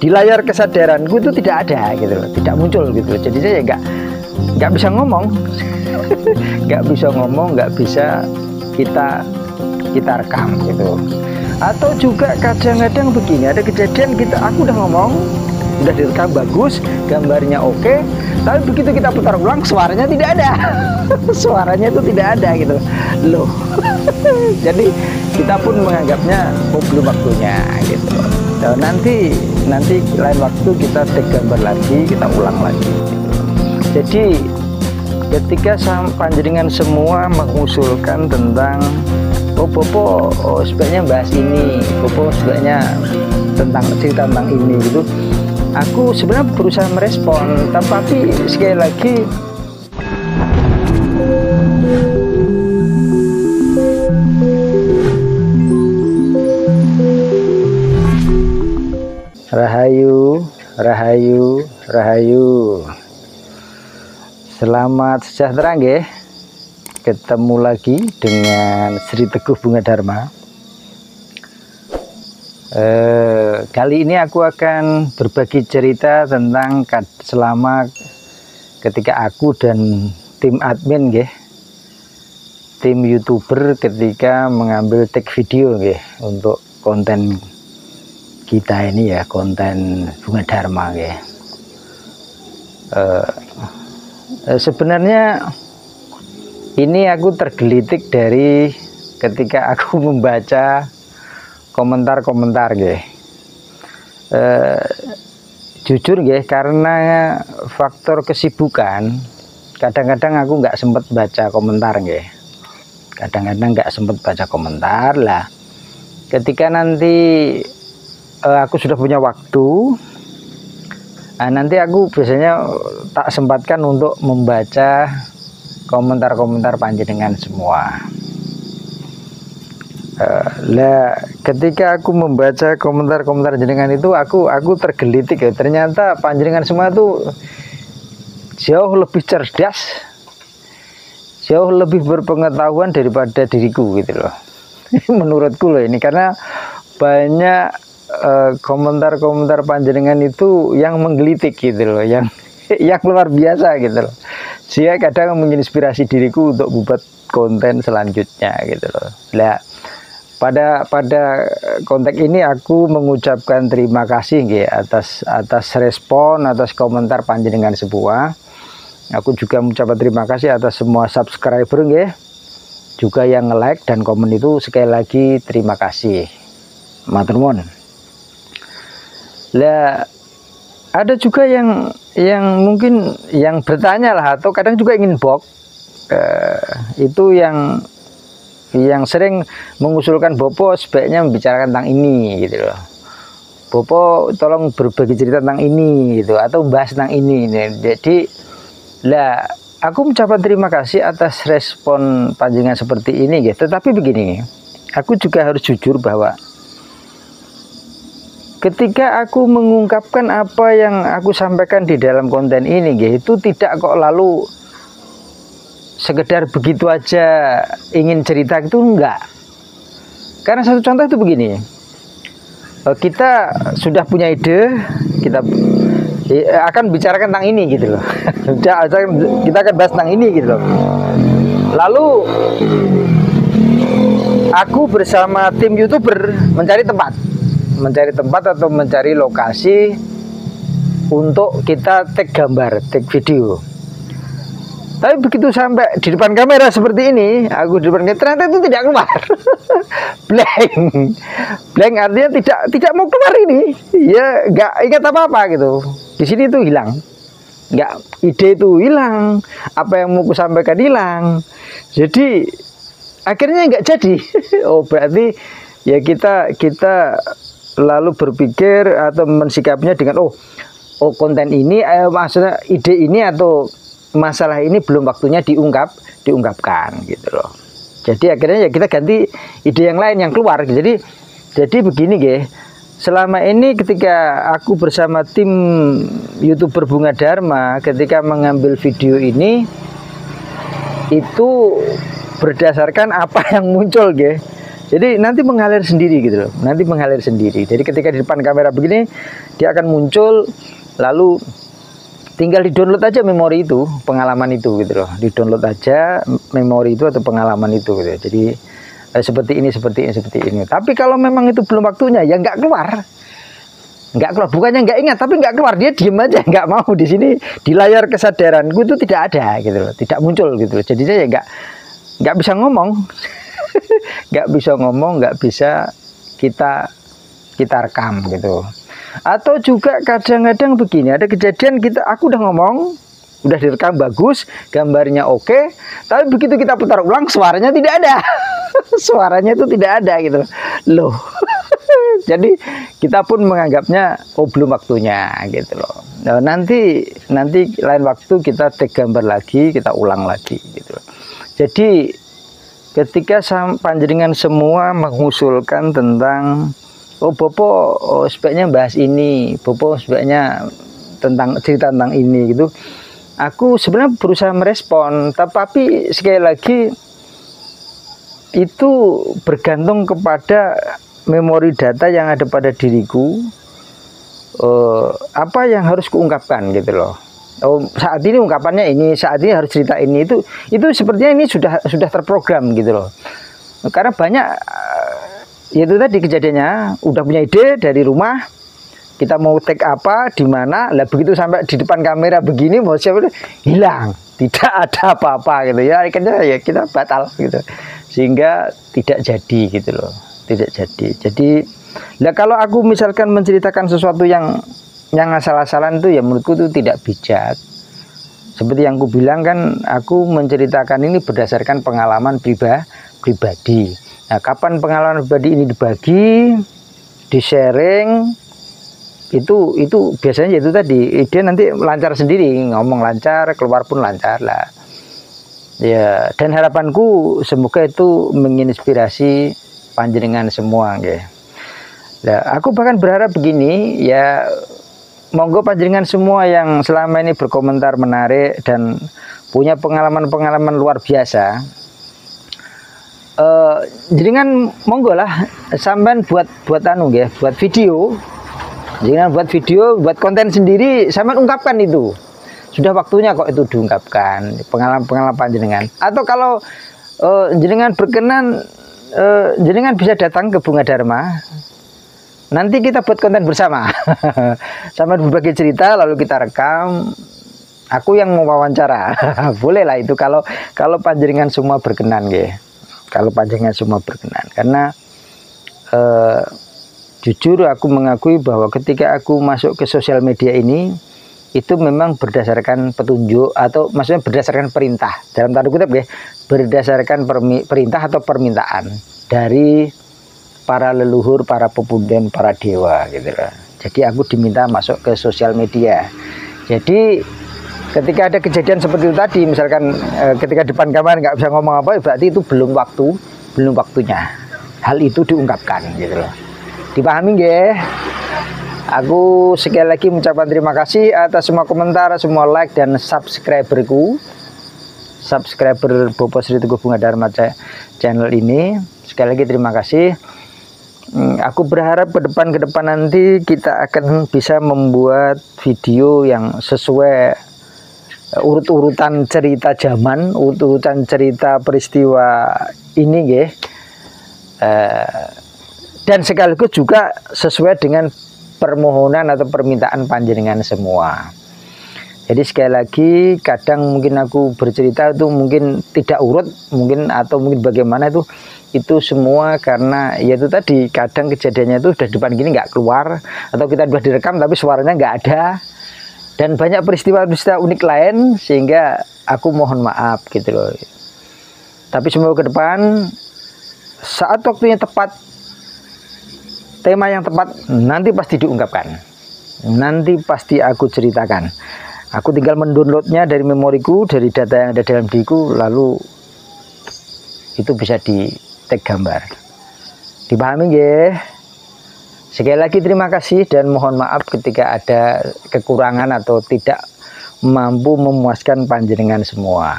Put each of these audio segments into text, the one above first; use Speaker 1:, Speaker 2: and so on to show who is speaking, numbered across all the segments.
Speaker 1: di layar kesadaranku itu tidak ada gitu loh, tidak muncul gitu loh. Jadi saya nggak bisa ngomong, nggak bisa ngomong, nggak bisa kita rekam gitu. Atau juga kadang-kadang begini, ada kejadian aku udah ngomong, udah direkam bagus, gambarnya oke, tapi begitu kita putar ulang suaranya tidak ada. Suaranya itu tidak ada gitu loh. Jadi kita pun menganggapnya belum waktunya gitu. Nanti lain waktu kita take gambar lagi, kita ulang lagi gitu. Jadi ketika panjenengan semua mengusulkan tentang Bopo sebaiknya bahas ini, Bopo sebaiknya cerita tentang ini gitu, aku sebenarnya berusaha merespon, tapi sekali lagi Rahayu. Selamat sejahtera nggih. Ketemu lagi dengan Sri Teguh Bunga Dharma. Kali ini aku akan berbagi cerita tentang selama ketika aku dan tim admin nggih, tim YouTuber ketika mengambil take video nggih untuk konten kita ini ya, konten Bunga Dharma nggih. Sebenarnya ini aku tergelitik dari ketika aku membaca komentar-komentar nggih. Jujur nggih, karena faktor kesibukan, kadang-kadang aku nggak sempat baca komentar nggih. Kadang-kadang nggak sempat baca komentar lah. Ketika nanti aku sudah punya waktu, nanti aku biasanya tak sempatkan untuk membaca komentar-komentar panjenengan semua. Ketika aku membaca komentar-komentar jenengan itu, aku tergelitik ya. Ternyata panjenengan semua tuh jauh lebih cerdas, jauh lebih berpengetahuan daripada diriku gitu loh. Menurutku loh ini, karena banyak komentar-komentar panjenengan itu yang menggelitik gitu loh, yang luar biasa gitu loh. Sehingga kadang menginspirasi diriku untuk membuat konten selanjutnya gitu loh. Nah, pada konteks ini aku mengucapkan terima kasih nggih atas respon, atas komentar panjenengan semua. Aku juga mengucapkan terima kasih atas semua subscriber nggih, juga yang nge-like dan komen itu, sekali lagi terima kasih. Matur nuwun. Lah, ada juga yang mungkin yang bertanya lah, atau kadang juga ingin box, itu yang sering mengusulkan Bopo sebaiknya membicarakan tentang ini gitu loh. Bopo tolong berbagi cerita tentang ini gitu, atau bahas tentang ini. Jadi lah, aku mengucapkan terima kasih atas respon panjenengan seperti ini gitu. Tetapi begini, aku juga harus jujur bahwa ketika aku mengungkapkan apa yang aku sampaikan di dalam konten ini itu tidak kok lalu sekedar begitu aja ingin cerita, itu enggak. Karena satu contoh itu begini, kita sudah punya ide, kita akan bicarakan tentang ini gitu loh. Kita akan bahas tentang ini gitu loh. Lalu aku bersama tim YouTuber mencari tempat atau mencari lokasi untuk kita take gambar, take video. Tapi begitu sampai di depan kamera seperti ini, aku di depan kamera, ternyata itu tidak keluar. blank artinya tidak mau keluar ini. Ya nggak ingat apa-apa gitu. Di sini itu hilang, nggak, ide itu hilang, apa yang mau aku sampaikan hilang. Jadi akhirnya nggak jadi. Oh, berarti ya kita lalu berpikir atau mensikapnya dengan konten ini, maksudnya ide ini atau masalah ini belum waktunya diungkapkan gitu loh. Jadi akhirnya ya kita ganti ide yang lain yang keluar. Jadi begini nggih, selama ini ketika aku bersama tim YouTuber Bunga Dharma ketika mengambil video ini, itu berdasarkan apa yang muncul nggih. Jadi nanti mengalir sendiri gitu loh. Nanti mengalir sendiri. Jadi ketika di depan kamera begini, dia akan muncul, lalu tinggal di-download aja memori itu, pengalaman itu gitu loh. Di-download aja memori itu atau pengalaman itu gitu. Jadi seperti ini, seperti ini, seperti ini. Tapi kalau memang itu belum waktunya, ya nggak keluar. Nggak keluar, bukannya nggak ingat, tapi nggak keluar. Dia diem aja, nggak mau di sini. Di layar kesadaranku itu tidak ada gitu loh. Tidak muncul gitu loh. Jadi saya nggak bisa ngomong. Nggak bisa ngomong, nggak bisa kita rekam gitu. Atau juga kadang-kadang begini, ada kejadian aku udah ngomong, udah direkam bagus, gambarnya oke, tapi begitu kita putar ulang suaranya tidak ada. Suaranya itu tidak ada gitu loh. Jadi kita pun menganggapnya belum waktunya gitu loh. Nah, nanti lain waktu kita take gambar lagi, kita ulang lagi gitu loh. Jadi ketika panjenengan semua mengusulkan tentang Bopo sebaiknya bahas ini, Bopo sebaiknya cerita tentang ini gitu, aku sebenarnya berusaha merespon, tapi sekali lagi itu bergantung kepada memori data yang ada pada diriku, apa yang harus kuungkapkan gitu loh. Saat ini ungkapannya ini, saat ini harus cerita ini, itu sepertinya ini sudah terprogram gitu loh. Karena banyak itu tadi kejadiannya, udah punya ide dari rumah, kita mau take apa, di mana, lah begitu sampai di depan kamera begini, mau siapa hilang, tidak ada apa-apa gitu ya. Akhirnya ya kita batal gitu, sehingga tidak jadi gitu loh, tidak jadi. Jadi, lah kalau aku misalkan menceritakan sesuatu yang asal-asalan itu ya menurutku itu tidak bijak. Seperti yang aku bilang kan, aku menceritakan ini berdasarkan pengalaman pribadi. Nah, kapan pengalaman pribadi ini dibagi, di-sharing, itu biasanya itu tadi ide nanti lancar sendiri, ngomong lancar, keluar pun lancar lah. Ya, dan harapanku semoga itu menginspirasi panjenengan semua nggih. Nah, aku bahkan berharap begini ya, monggo panjenengan semua yang selama ini berkomentar menarik dan punya pengalaman-pengalaman luar biasa, jenengan monggo lah sampean buat anu ya, buat video, jenengan buat video, buat konten sendiri, sampean ungkapkan itu. Sudah waktunya kok itu diungkapkan, pengalaman-pengalaman panjenengan. Atau kalau jenengan berkenan, jenengan bisa datang ke Bunga Dharma. Nanti kita buat konten bersama. Sama berbagi cerita lalu kita rekam. Aku yang mau wawancara. Boleh lah itu kalau panjenengan semua berkenan nggih. Kalau panjenengan semua berkenan. Karena jujur aku mengakui bahwa ketika aku masuk ke sosial media ini, itu memang berdasarkan petunjuk atau maksudnya berdasarkan perintah. Dalam tanda kutip ya, berdasarkan perintah atau permintaan dari para leluhur, para pepunden, para dewa gitu loh. Jadi aku diminta masuk ke sosial media. Jadi ketika ada kejadian seperti itu tadi, misalkan ketika depan kamera nggak bisa ngomong apa, berarti itu belum waktunya. Hal itu diungkapkan gitu loh. Dipahami nggih? Aku sekali lagi mengucapkan terima kasih atas semua komentar, semua like dan subscriberku. Subscriber Bopo Sri Teguh Bunga Dharma channel ini. Sekali lagi terima kasih. Aku berharap ke depan nanti kita akan bisa membuat video yang sesuai urut-urutan cerita zaman, urut-urutan cerita peristiwa ini nggih. Dan sekaligus juga sesuai dengan permohonan atau permintaan panjenengan semua. Jadi sekali lagi, kadang mungkin aku bercerita itu mungkin tidak urut, mungkin atau mungkin bagaimana itu semua karena ya itu tadi, kadang kejadiannya itu udah depan gini nggak keluar, atau kita udah direkam tapi suaranya nggak ada, dan banyak peristiwa-peristiwa unik lain, sehingga aku mohon maaf gitu loh. Tapi semoga ke depan saat waktunya tepat, tema yang tepat, nanti pasti diungkapkan, nanti pasti aku ceritakan. Aku tinggal mendownloadnya dari memoriku, dari data yang ada dalam diriku, lalu itu bisa di-tag gambar. Dipahami nggih? Sekali lagi terima kasih dan mohon maaf ketika ada kekurangan atau tidak mampu memuaskan panjenengan semua.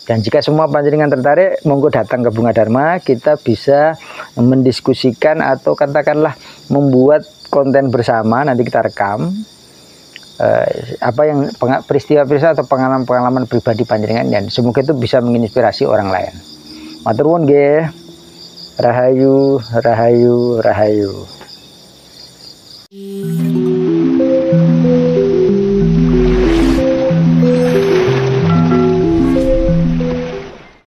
Speaker 1: Dan jika semua panjenengan tertarik, monggo datang ke Bunga Dharma, kita bisa mendiskusikan atau katakanlah membuat konten bersama, nanti kita rekam apa yang peristiwa-peristiwa atau pengalaman-pengalaman pribadi panjenengan, dan semoga itu bisa menginspirasi orang lain. Matur nuwun nggih. Rahayu, rahayu, rahayu.